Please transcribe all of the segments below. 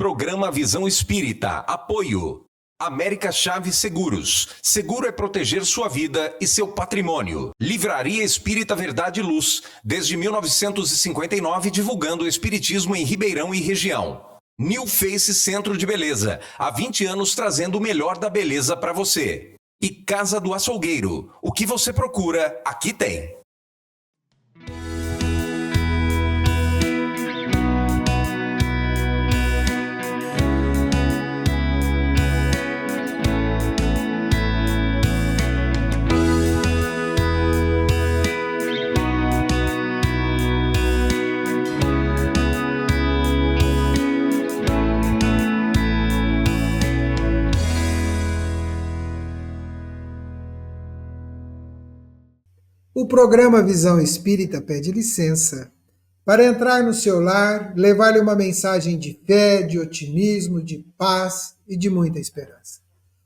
Programa Visão Espírita. Apoio. América Chaves Seguros. Seguro é proteger sua vida e seu patrimônio. Livraria Espírita Verdade e Luz. Desde 1959, divulgando o espiritismo em Ribeirão e região. New Face Centro de Beleza. Há 20 anos trazendo o melhor da beleza para você. E Casa do Açougueiro. O que você procura, aqui tem. O programa Visão Espírita pede licença para entrar no seu lar, levar-lhe uma mensagem de fé, de otimismo, de paz e de muita esperança.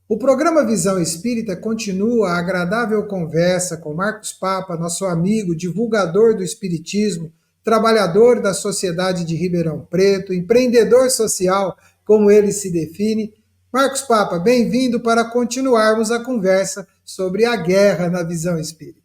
O programa Visão Espírita continua a agradável conversa com Marcos Papa, nosso amigo, divulgador do Espiritismo, trabalhador da Sociedade de Ribeirão Preto, empreendedor social, como ele se define. Marcos Papa, bem-vindo para continuarmos a conversa sobre a guerra na Visão Espírita.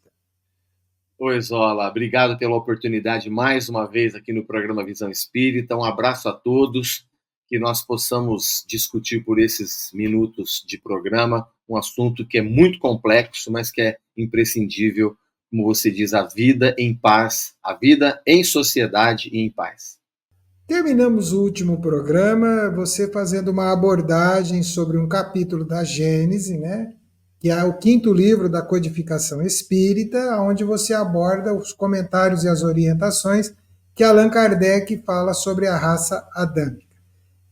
Oi, Zola, obrigado pela oportunidade mais uma vez aqui no programa Visão Espírita. Um abraço a todos, que nós possamos discutir por esses minutos de programa um assunto que é muito complexo, mas que é imprescindível, como você diz, a vida em paz, a vida em sociedade e em paz. Terminamos o último programa, você fazendo uma abordagem sobre um capítulo da Gênese, né? Que é o 5º livro da codificação espírita, onde você aborda os comentários e as orientações que Allan Kardec fala sobre a raça adâmica.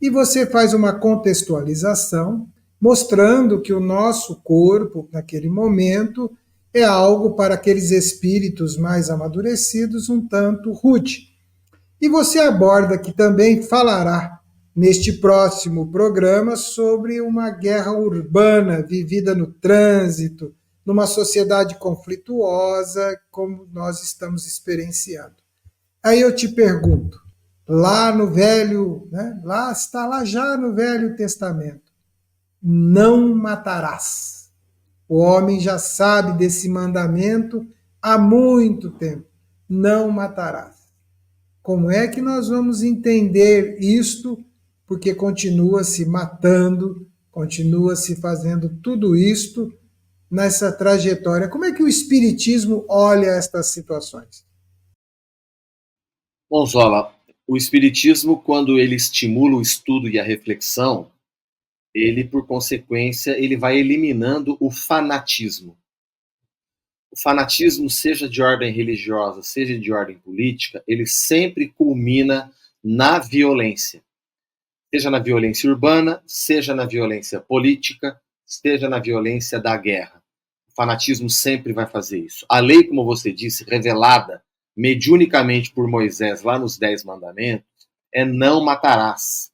E você faz uma contextualização, mostrando que o nosso corpo, naquele momento, é algo para aqueles espíritos mais amadurecidos, um tanto rude. E você aborda que também falará neste próximo programa sobre uma guerra urbana vivida no trânsito, numa sociedade conflituosa como nós estamos experienciando. Aí eu te pergunto, lá no Velho, né, lá já no Velho Testamento, não matarás. O homem já sabe desse mandamento há muito tempo, não matarás. Como é que nós vamos entender isto? Porque continua se matando, continua se fazendo tudo isto nessa trajetória. Como é que o Espiritismo olha estas situações? Bom, Zola, o Espiritismo, quando ele estimula o estudo e a reflexão, ele, por consequência, ele vai eliminando o fanatismo. O fanatismo, seja de ordem religiosa, seja de ordem política, ele sempre culmina na violência. Seja na violência urbana, seja na violência política, seja na violência da guerra. O fanatismo sempre vai fazer isso. A lei, como você disse, revelada mediunicamente por Moisés lá nos 10 mandamentos, é não matarás.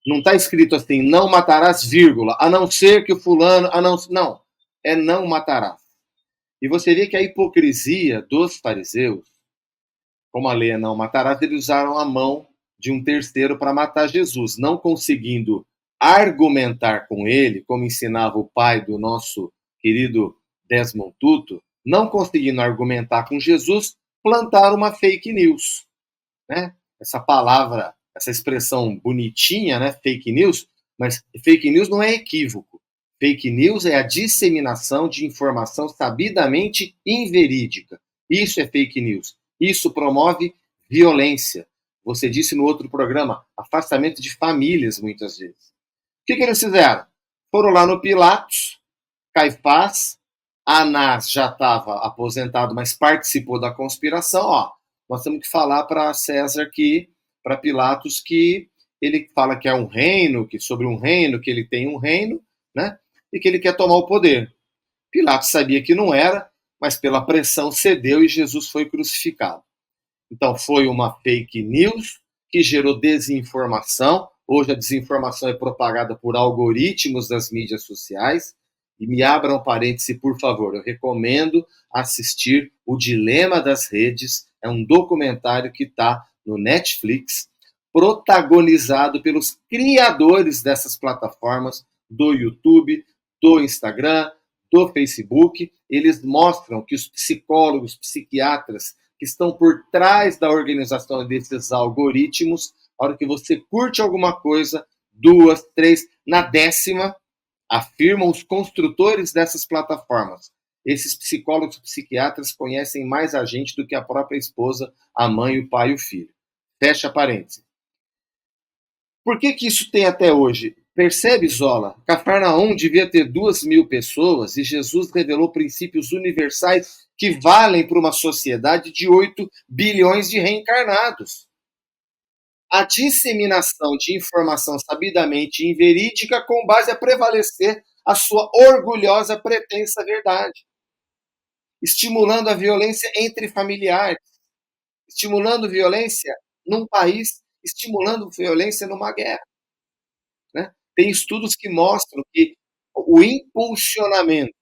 Não está escrito assim, não matarás, vírgula, a não ser que o fulano, não, é não matarás. E você vê que a hipocrisia dos fariseus, como a lei é não matarás, eles usaram a mão de um terceiro para matar Jesus, não conseguindo argumentar com ele, como ensinava o pai do nosso querido Desmond Tutu, não conseguindo argumentar com Jesus, plantaram uma fake news. Né? Essa palavra, essa expressão bonitinha, né? Fake news, mas fake news não é equívoco. Fake news é a disseminação de informação sabidamente inverídica. Isso é fake news. Isso promove violência. Você disse no outro programa, afastamento de famílias, muitas vezes. O que eles fizeram? Foram lá no Pilatos, Caifás, Anás já estava aposentado, mas participou da conspiração. Ó, nós temos que falar para César para Pilatos, que ele fala que é um reino, que sobre um reino, que ele tem um reino, né? E que ele quer tomar o poder. Pilatos sabia que não era, mas pela pressão cedeu e Jesus foi crucificado. Então foi uma fake news que gerou desinformação. Hoje a desinformação é propagada por algoritmos das mídias sociais. E me abram um parêntese, por favor. Eu recomendo assistir O Dilema das Redes. É um documentário que está no Netflix, protagonizado pelos criadores dessas plataformas, do YouTube, do Instagram, do Facebook. Eles mostram que os psicólogos, psiquiatras que estão por trás da organização desses algoritmos, a hora que você curte alguma coisa, 2, 3, na 10ª, afirmam os construtores dessas plataformas: esses psicólogos, psiquiatras conhecem mais a gente do que a própria esposa, a mãe, o pai e o filho. Fecha parênteses. Por que isso tem até hoje? Percebe, Zola? Cafarnaum devia ter 2.000 pessoas e Jesus revelou princípios universais que valem para uma sociedade de 8 bilhões de reencarnados. A disseminação de informação sabidamente inverídica com base a prevalecer a sua orgulhosa pretensa verdade, estimulando a violência entre familiares, estimulando violência num país, estimulando violência numa guerra. Né? Tem estudos que mostram que o impulsionamento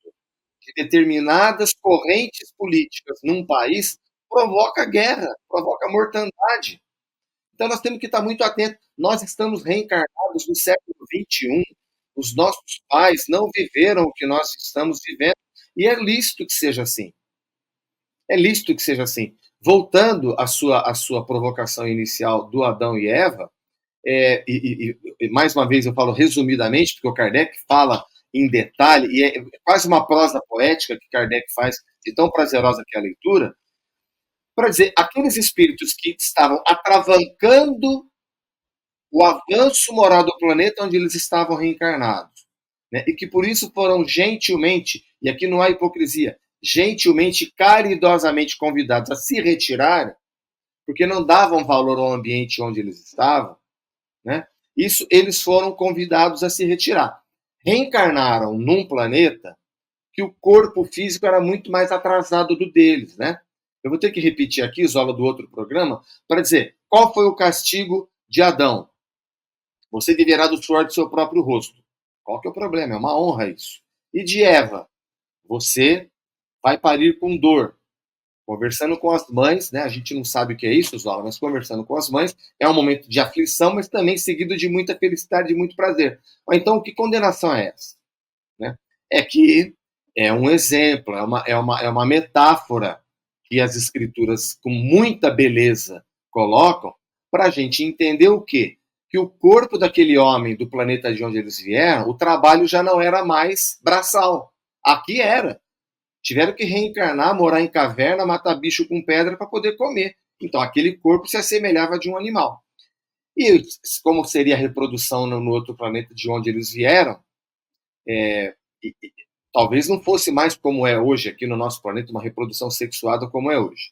de determinadas correntes políticas num país provoca guerra, provoca mortandade. Então nós temos que estar muito atentos. Nós estamos reencarnados no século XXI. Os nossos pais não viveram o que nós estamos vivendo. E é lícito que seja assim. É lícito que seja assim. Voltando à sua provocação inicial do Adão e Eva, e mais uma vez eu falo resumidamente, porque o Kardec fala em detalhe, e é quase uma prosa poética que Kardec faz, de tão prazerosa que é a leitura, para dizer, aqueles espíritos que estavam atravancando o avanço moral do planeta onde eles estavam reencarnados, né, e que por isso foram gentilmente, e aqui não há hipocrisia, gentilmente, caridosamente convidados a se retirar, porque não davam valor ao ambiente onde eles estavam, né? Isso, eles foram convidados a se retirar. Reencarnaram num planeta que o corpo físico era muito mais atrasado do deles, né? Eu vou ter que repetir aqui, Zola, do outro programa, para dizer, qual foi o castigo de Adão? Você viverá do suor do seu próprio rosto. Qual que é o problema? É uma honra isso. E de Eva? Você vai parir com dor. Conversando com as mães, né? A gente não sabe o que é isso, Zola, mas conversando com as mães é um momento de aflição, mas também seguido de muita felicidade e muito prazer. Então, que condenação é essa? Né? É que é um exemplo, é uma metáfora que as escrituras, com muita beleza, colocam para a gente entender o quê? Que o corpo daquele homem do planeta de onde eles vieram, o trabalho já não era mais braçal. Aqui era. Tiveram que reencarnar, morar em caverna, matar bicho com pedra para poder comer. Então, aquele corpo se assemelhava de um animal. E como seria a reprodução no outro planeta de onde eles vieram, talvez não fosse mais como é hoje aqui no nosso planeta, uma reprodução sexuada como é hoje.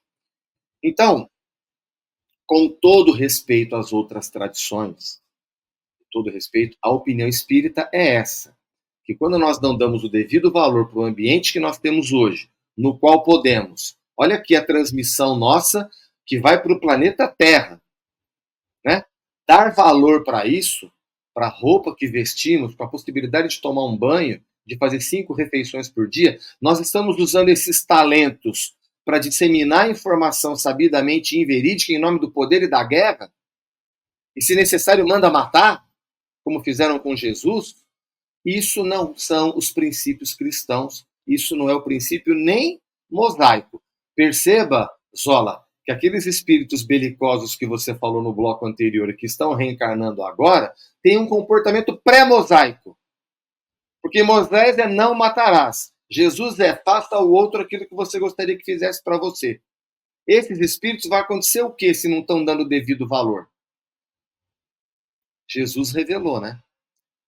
Então, com todo respeito às outras tradições, com todo respeito, a opinião espírita é essa. Que quando nós não damos o devido valor para o ambiente que nós temos hoje, no qual podemos, olha aqui a transmissão nossa que vai para o planeta Terra, né? Dar valor para isso, para a roupa que vestimos, para a possibilidade de tomar um banho, de fazer 5 refeições por dia, nós estamos usando esses talentos para disseminar informação sabidamente inverídica em nome do poder e da guerra, e se necessário manda matar, como fizeram com Jesus. Isso não são os princípios cristãos, isso não é o princípio nem mosaico. Perceba, Zola, que aqueles espíritos belicosos que você falou no bloco anterior e que estão reencarnando agora, têm um comportamento pré-mosaico. Porque Moisés é não matarás. Jesus é faça ao outro aquilo que você gostaria que fizesse para você. Esses espíritos vai acontecer o quê se não estão dando o devido valor? Jesus revelou, né?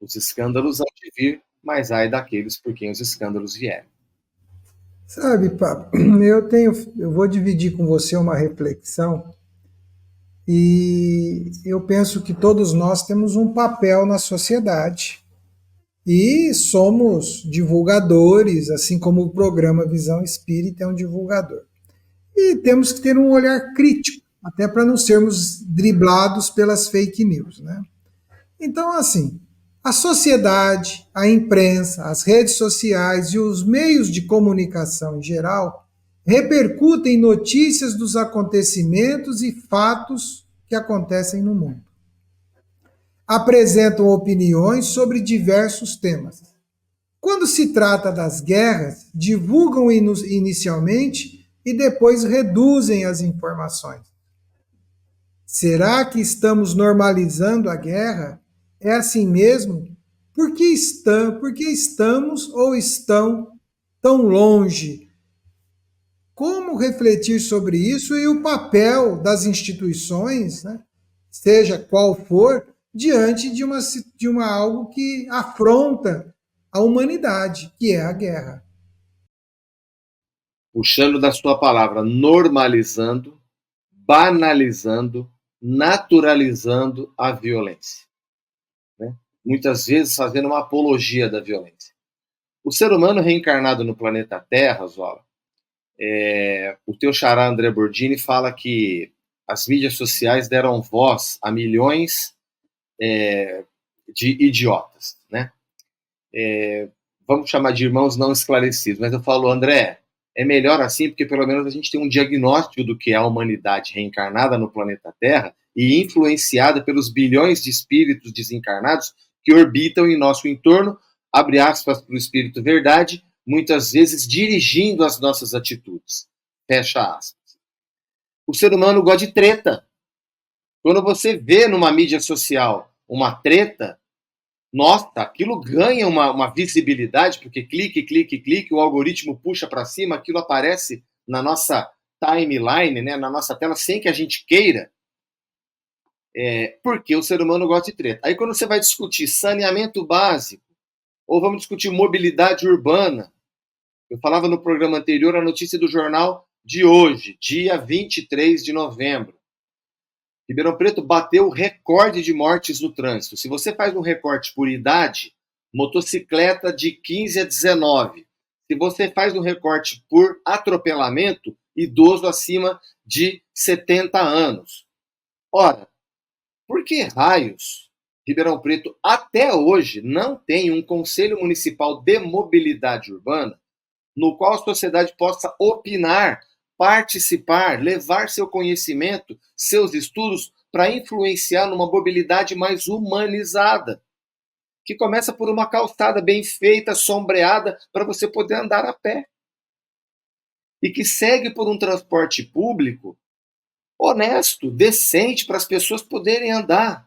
Os escândalos hão de vir, mas ai daqueles por quem os escândalos vierem. Sabe, Pablo, eu vou dividir com você uma reflexão e eu penso que todos nós temos um papel na sociedade e somos divulgadores, assim como o programa Visão Espírita é um divulgador. E temos que ter um olhar crítico, até para não sermos driblados pelas fake news, né? Então, assim, a sociedade, a imprensa, as redes sociais e os meios de comunicação em geral repercutem notícias dos acontecimentos e fatos que acontecem no mundo. apresentam opiniões sobre diversos temas. Quando se trata das guerras, divulgam inicialmente e depois reduzem as informações. Será que estamos normalizando a guerra? É assim mesmo? Por que estamos ou estão tão longe? Como refletir sobre isso e o papel das instituições, né, seja qual for, diante de algo que afronta a humanidade, que é a guerra? Puxando da sua palavra, normalizando, banalizando, naturalizando a violência, né? Muitas vezes fazendo uma apologia da violência. O ser humano reencarnado no planeta Terra, Zola, o teu xará André Bordini fala que as mídias sociais deram voz a milhões de idiotas, né? Vamos chamar de irmãos não esclarecidos, mas eu falo, André, é melhor assim, porque pelo menos a gente tem um diagnóstico do que é a humanidade reencarnada no planeta Terra e influenciada pelos bilhões de espíritos desencarnados que orbitam em nosso entorno, abre aspas para o espírito verdade, muitas vezes dirigindo as nossas atitudes. Fecha aspas. O ser humano gosta de treta. Quando você vê numa mídia social uma treta, nossa, aquilo ganha uma visibilidade, porque clique, o algoritmo puxa para cima, aquilo aparece na nossa timeline, né, na nossa tela, sem que a gente queira, porque o ser humano gosta de treta. Aí quando você vai discutir saneamento básico, ou vamos discutir mobilidade urbana, eu falava no programa anterior a notícia do jornal de hoje, dia 23 de novembro. Ribeirão Preto bateu o recorde de mortes no trânsito. Se você faz um recorte por idade, motocicleta de 15 a 19. Se você faz um recorte por atropelamento, idoso acima de 70 anos. Ora, por que raios Ribeirão Preto até hoje não tem um Conselho Municipal de Mobilidade Urbana no qual a sociedade possa opinar, participar, levar seu conhecimento, seus estudos para influenciar numa mobilidade mais humanizada, que começa por uma calçada bem feita, sombreada, para você poder andar a pé, e que segue por um transporte público honesto, decente, para as pessoas poderem andar.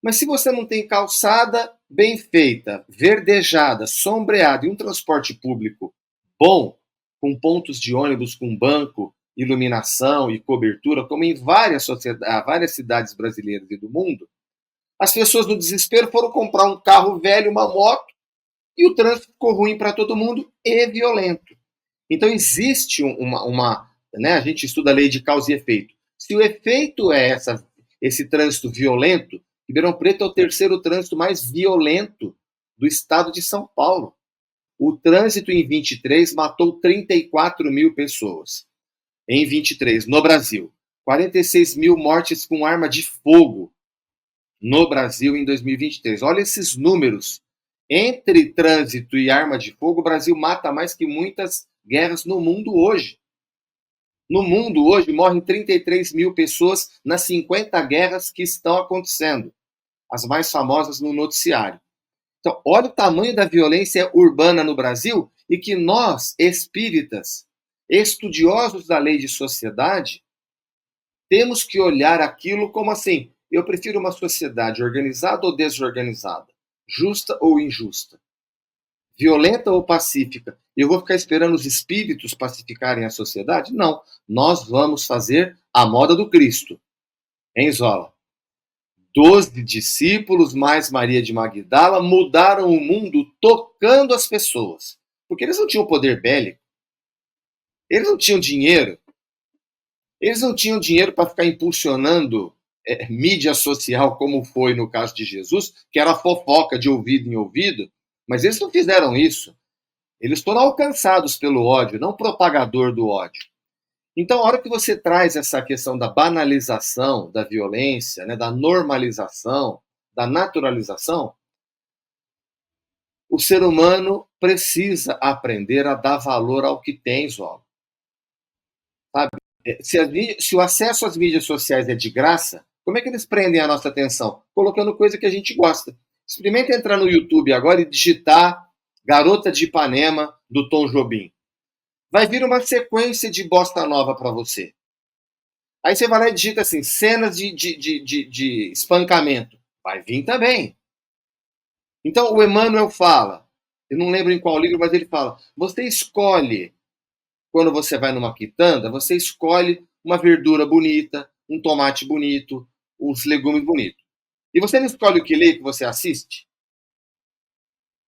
Mas se você não tem calçada bem feita, verdejada, sombreada e um transporte público bom, com pontos de ônibus com banco, iluminação e cobertura, como em várias cidades brasileiras e do mundo, as pessoas no desespero foram comprar um carro velho, uma moto, e o trânsito ficou ruim para todo mundo e violento. Então existe né, a gente estuda a lei de causa e efeito. Se o efeito é esse trânsito violento, Ribeirão Preto é o terceiro trânsito mais violento do estado de São Paulo. O trânsito em 23 matou 34 mil pessoas. Em 23, no Brasil. 46 mil mortes com arma de fogo no Brasil em 2023. Olha esses números. Entre trânsito e arma de fogo, o Brasil mata mais que muitas guerras no mundo hoje. No mundo hoje morrem 33 mil pessoas nas 50 guerras que estão acontecendo. As mais famosas no noticiário. Então, olha o tamanho da violência urbana no Brasil e que nós, espíritas, estudiosos da lei de sociedade, temos que olhar aquilo como assim, eu prefiro uma sociedade organizada ou desorganizada, justa ou injusta, violenta ou pacífica. Eu vou ficar esperando os espíritos pacificarem a sociedade? Não, nós vamos fazer a moda do Cristo. Hein, Zola? 12 discípulos, mais Maria de Magdala, mudaram o mundo tocando as pessoas. Porque eles não tinham poder bélico. Eles não tinham dinheiro. Eles não tinham dinheiro para ficar impulsionando mídia social, como foi no caso de Jesus, que era fofoca de ouvido em ouvido. Mas eles não fizeram isso. Eles foram alcançados pelo ódio, não propagador do ódio. Então, a hora que você traz essa questão da banalização da violência, né, da normalização, da naturalização, o ser humano precisa aprender a dar valor ao que tem, Zola. Sabe? Se o acesso às mídias sociais é de graça, Como é que eles prendem a nossa atenção? Colocando coisa que a gente gosta. Experimenta entrar no YouTube agora e digitar Garota de Ipanema, do Tom Jobim. Vai vir uma sequência de bossa nova para você. Aí você vai lá e digita assim, cenas de espancamento. Vai vir também. Então o Emmanuel fala, eu não lembro em qual livro, mas ele fala, você escolhe, quando você vai numa quitanda, você escolhe uma verdura bonita, um tomate bonito, os legumes bonitos. E você não escolhe o que lê, que você assiste?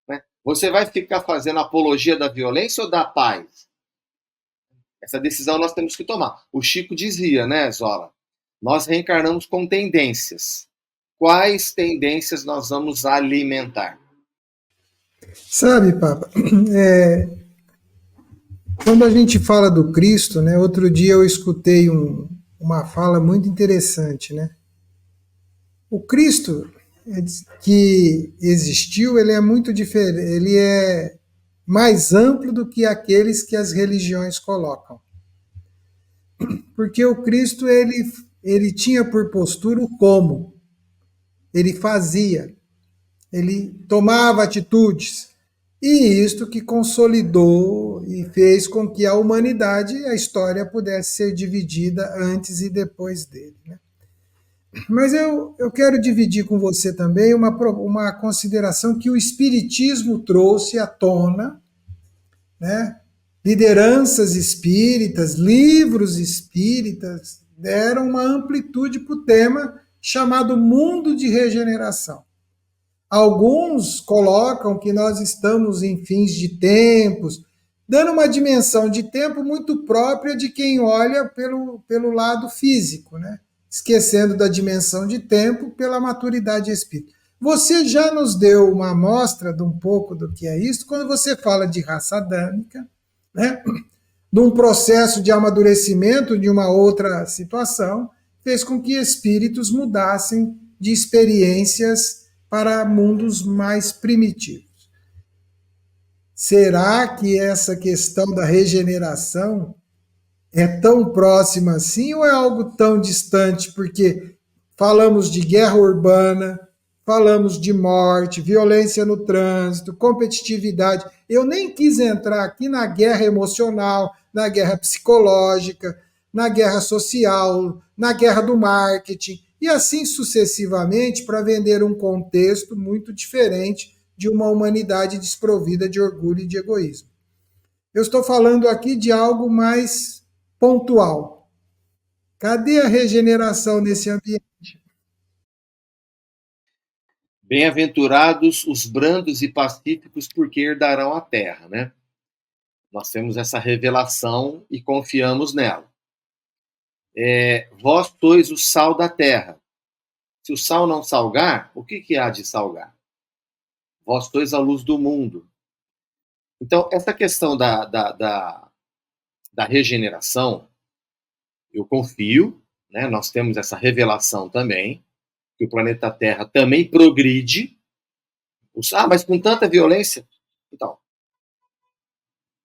Né? Você vai ficar fazendo apologia da violência ou da paz? Essa decisão nós temos que tomar. O Chico dizia, né, Zola? Nós reencarnamos com tendências. Quais tendências nós vamos alimentar? Sabe, Papa, quando a gente fala do Cristo, né, outro dia eu escutei uma fala muito interessante, né? O Cristo que existiu, ele é muito diferente, ele é mais amplo do que aqueles que as religiões colocam. Porque o Cristo, ele tinha por postura o como, ele fazia, ele tomava atitudes, e isto que consolidou e fez com que a humanidade, a história pudesse ser dividida antes e depois dele, né? Mas eu quero dividir com você também uma consideração que o Espiritismo trouxe à tona, né? Lideranças espíritas, livros espíritas deram uma amplitude para o tema chamado mundo de regeneração. Alguns colocam que nós estamos em fins de tempos, dando uma dimensão de tempo muito própria de quem olha pelo lado físico, né? Esquecendo da dimensão de tempo pela maturidade espírita. Você já nos deu uma amostra de um pouco do que é isso, quando você fala de raça adâmica, né? De um processo de amadurecimento de uma outra situação, fez com que espíritos mudassem de experiências para mundos mais primitivos. Será que essa questão da regeneração é tão próxima assim ou é algo tão distante? Porque falamos de guerra urbana, falamos de morte, violência no trânsito, competitividade. Eu nem quis entrar aqui na guerra emocional, na guerra psicológica, na guerra social, na guerra do marketing, e assim sucessivamente, para vender um contexto muito diferente de uma humanidade desprovida de orgulho e de egoísmo. Eu estou falando aqui de algo mais pontual. Cadê a regeneração nesse ambiente? Bem-aventurados os brandos e pacíficos, porque herdarão a terra, né? Nós temos essa revelação e confiamos nela. Vós sois o sal da terra. Se o sal não salgar, o que há de salgar? Vós sois a luz do mundo. Então, essa questão da regeneração, eu confio, né? Nós temos essa revelação também, que o planeta Terra também progride. Mas com tanta violência? Então,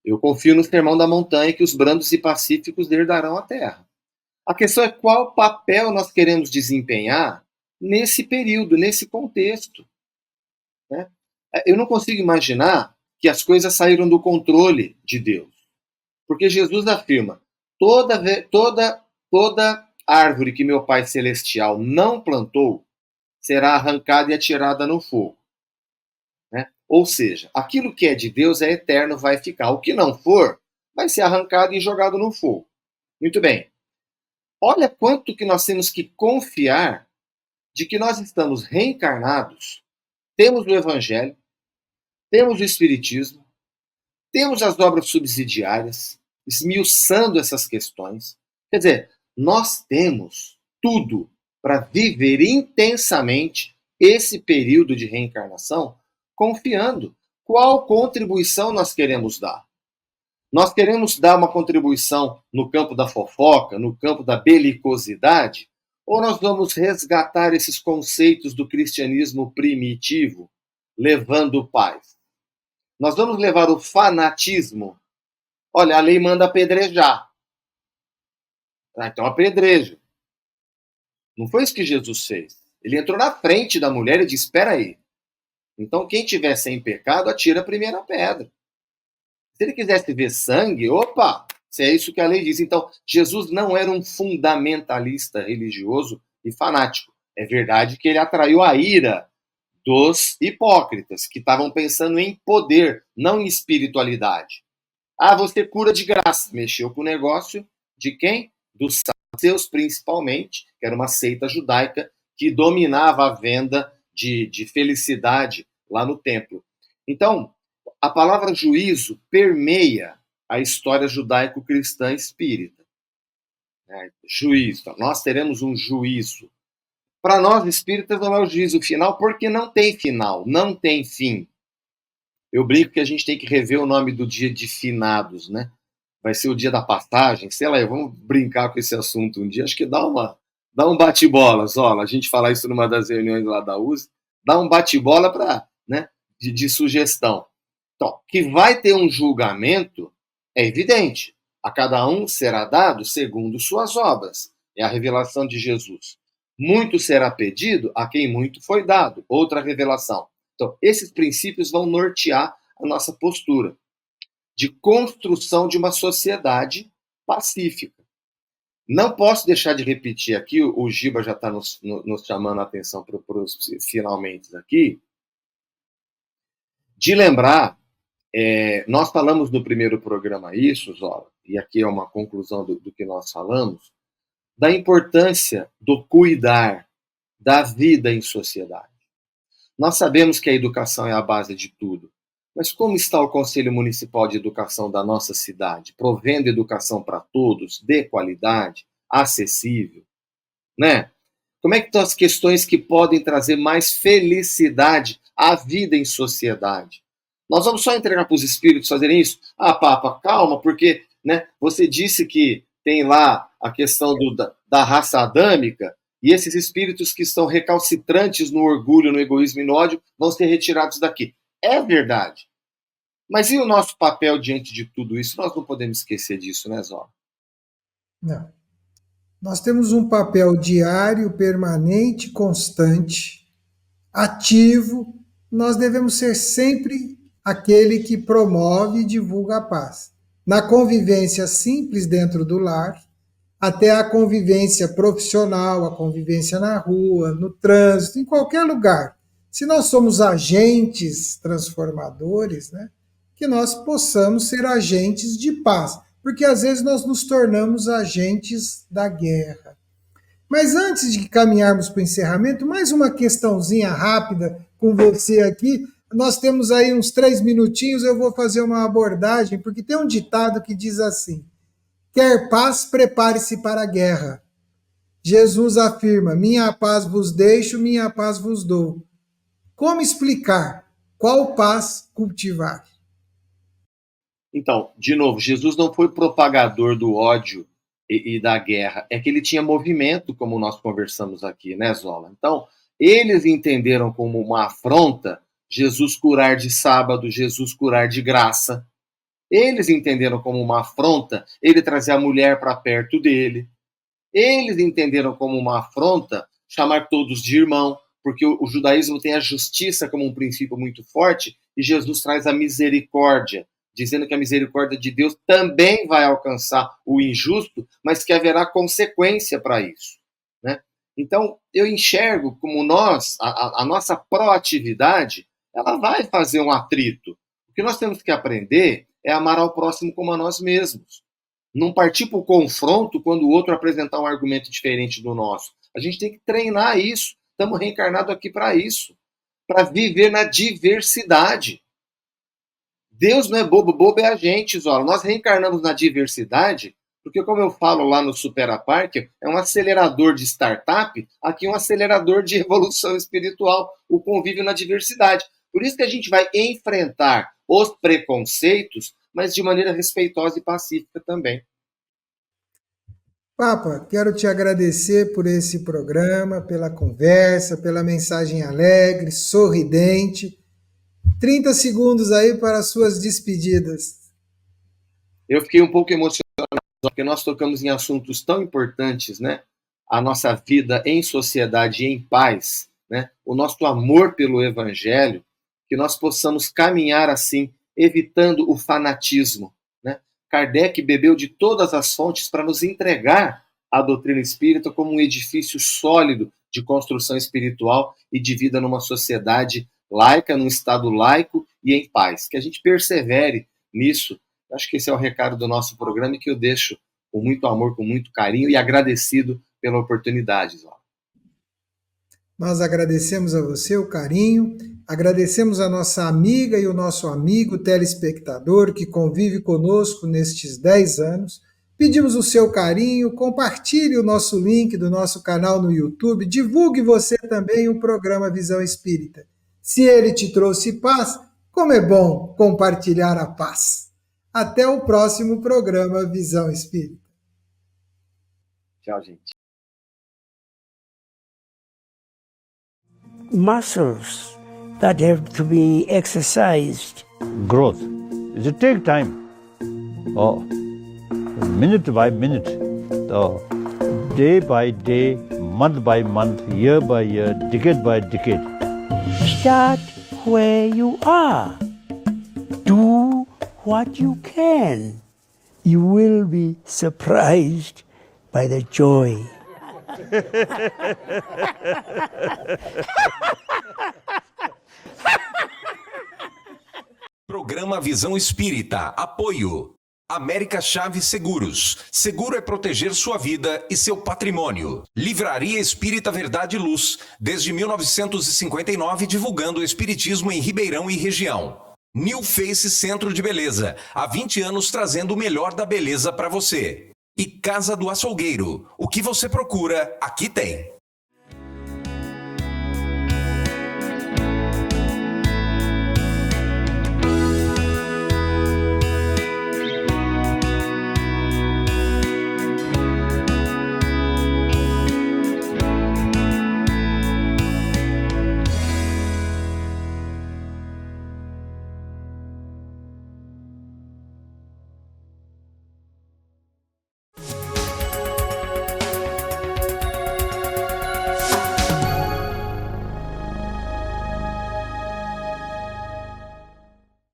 eu confio no sermão da montanha que os brandos e pacíficos herdarão a Terra. A questão é qual papel nós queremos desempenhar nesse período, nesse contexto. Né? Eu não consigo imaginar que as coisas saíram do controle de Deus. Porque Jesus afirma, toda árvore que meu Pai Celestial não plantou será arrancada e atirada no fogo. Né? Ou seja, aquilo que é de Deus é eterno, vai ficar. O que não for, vai ser arrancado e jogado no fogo. Muito bem. Olha quanto que nós temos que confiar de que nós estamos reencarnados, temos o Evangelho, temos o Espiritismo, temos as obras subsidiárias, esmiuçando essas questões. Quer dizer, nós temos tudo para viver intensamente esse período de reencarnação, confiando qual contribuição nós queremos dar. Nós queremos dar uma contribuição no campo da fofoca, no campo da belicosidade, ou nós vamos resgatar esses conceitos do cristianismo primitivo, levando paz? Nós vamos levar o fanatismo? Olha, a lei manda apedrejar. Então apedrejo. Não foi isso que Jesus fez. Ele entrou na frente da mulher e disse: espera aí. Então, quem tiver sem pecado, atira a primeira pedra. Se ele quisesse ver sangue, opa, se é isso que a lei diz. Então, Jesus não era um fundamentalista religioso e fanático. É verdade que ele atraiu a ira dos hipócritas, que estavam pensando em poder, não em espiritualidade. Ah, você cura de graça. Mexeu com o negócio de quem? Dos saduceus, principalmente, que era uma seita judaica que dominava a venda de felicidade lá no templo. Então, a palavra juízo permeia a história judaico-cristã espírita. Juízo. Nós teremos um juízo. Para nós espíritas não é o juízo final, porque não tem final, não tem fim. Eu brinco que a gente tem que rever o nome do dia de finados, né? Vai ser o dia da passagem, sei lá, vamos brincar com esse assunto um dia. Acho que dá um bate-bola, Zola. A gente falar isso numa das reuniões lá da USE, dá um bate-bola para, né, de sugestão. Então, que vai ter um julgamento é evidente. A cada um será dado segundo suas obras. É a revelação de Jesus. Muito será pedido a quem muito foi dado. Outra revelação. Então, esses princípios vão nortear a nossa postura de construção de uma sociedade pacífica. Não posso deixar de repetir aqui, o Giba já está nos chamando a atenção para os finalmente aqui, de lembrar, nós falamos no primeiro programa isso, Zola, e aqui é uma conclusão do que nós falamos, da importância do cuidar da vida em sociedade. Nós sabemos que a educação é a base de tudo, mas como está o Conselho Municipal de Educação da nossa cidade, provendo educação para todos, de qualidade, acessível, né? Como é que estão as questões que podem trazer mais felicidade à vida em sociedade? Nós vamos só entregar para os espíritos fazerem isso? Ah, Papa, calma, porque, né, você disse que tem lá a questão da raça adâmica, e esses espíritos que estão recalcitrantes no orgulho, no egoísmo e no ódio vão ser retirados daqui. É verdade. Mas e o nosso papel diante de tudo isso? Nós não podemos esquecer disso, né, Zó? Não. Nós temos um papel diário, permanente, constante, ativo. Nós devemos ser sempre aquele que promove e divulga a paz. Na convivência simples dentro do lar, até a convivência profissional, a convivência na rua, no trânsito, em qualquer lugar. Se nós somos agentes transformadores, né, que nós possamos ser agentes de paz, porque às vezes nós nos tornamos agentes da guerra. Mas antes de caminharmos para o encerramento, mais uma questãozinha rápida com você aqui. Nós temos aí uns 3 minutinhos, eu vou fazer uma abordagem, porque tem um ditado que diz assim: quer paz, prepare-se para a guerra. Jesus afirma: minha paz vos deixo, minha paz vos dou. Como explicar? Qual paz cultivar? Então, de novo, Jesus não foi propagador do ódio e da guerra. É que ele tinha movimento, como nós conversamos aqui, né, Zola? Então, eles entenderam como uma afronta Jesus curar de sábado, Jesus curar de graça. Eles entenderam como uma afronta ele trazer a mulher para perto dele. Eles entenderam como uma afronta chamar todos de irmão, porque o judaísmo tem a justiça como um princípio muito forte e Jesus traz a misericórdia, dizendo que a misericórdia de Deus também vai alcançar o injusto, mas que haverá consequência para isso, né? Então, eu enxergo como a nossa proatividade, ela vai fazer um atrito. O que nós temos que aprender é amar ao próximo como a nós mesmos. Não partir para o confronto quando o outro apresentar um argumento diferente do nosso. A gente tem que treinar isso. Estamos reencarnados aqui para isso. Para viver na diversidade. Deus não é bobo, bobo é a gente, Zola. Nós reencarnamos na diversidade, porque como eu falo lá no Supera Parker, é um acelerador de startup, aqui um acelerador de evolução espiritual, o convívio na diversidade. Por isso que a gente vai enfrentar os preconceitos, mas de maneira respeitosa e pacífica também. Papa, quero te agradecer por esse programa, pela conversa, pela mensagem alegre, sorridente. 30 segundos aí para as suas despedidas. Eu fiquei um pouco emocionado, porque nós tocamos em assuntos tão importantes, né? a nossa vida em sociedade e em paz, né? O nosso amor pelo Evangelho, que nós possamos caminhar assim, evitando o fanatismo, né? Kardec bebeu de todas as fontes para nos entregar a doutrina espírita como um edifício sólido de construção espiritual e de vida numa sociedade laica, num estado laico e em paz. Que a gente persevere nisso. Acho que esse é o recado do nosso programa e que eu deixo com muito amor, com muito carinho e agradecido pela oportunidade, Zó. Nós agradecemos a você o carinho, agradecemos a nossa amiga e o nosso amigo telespectador que convive conosco nestes 10 anos. Pedimos o seu carinho, compartilhe o nosso link do nosso canal no YouTube, divulgue você também o programa Visão Espírita. Se ele te trouxe paz, como é bom compartilhar a paz. Até o próximo programa Visão Espírita. Tchau, gente. Muscles that have to be exercised. Growth. It take time. Minute by minute, day by day, month by month, year by year, decade by decade. Start where you are. Do what you can. You will be surprised by the joy. Programa Visão Espírita. Apoio. América Chaves Seguros. Seguro é proteger sua vida e seu patrimônio. Livraria Espírita Verdade e Luz. Desde 1959, divulgando o espiritismo em Ribeirão e região. New Face Centro de Beleza. Há 20 anos trazendo o melhor da beleza para você. E Casa do Açougueiro. O que você procura, aqui tem.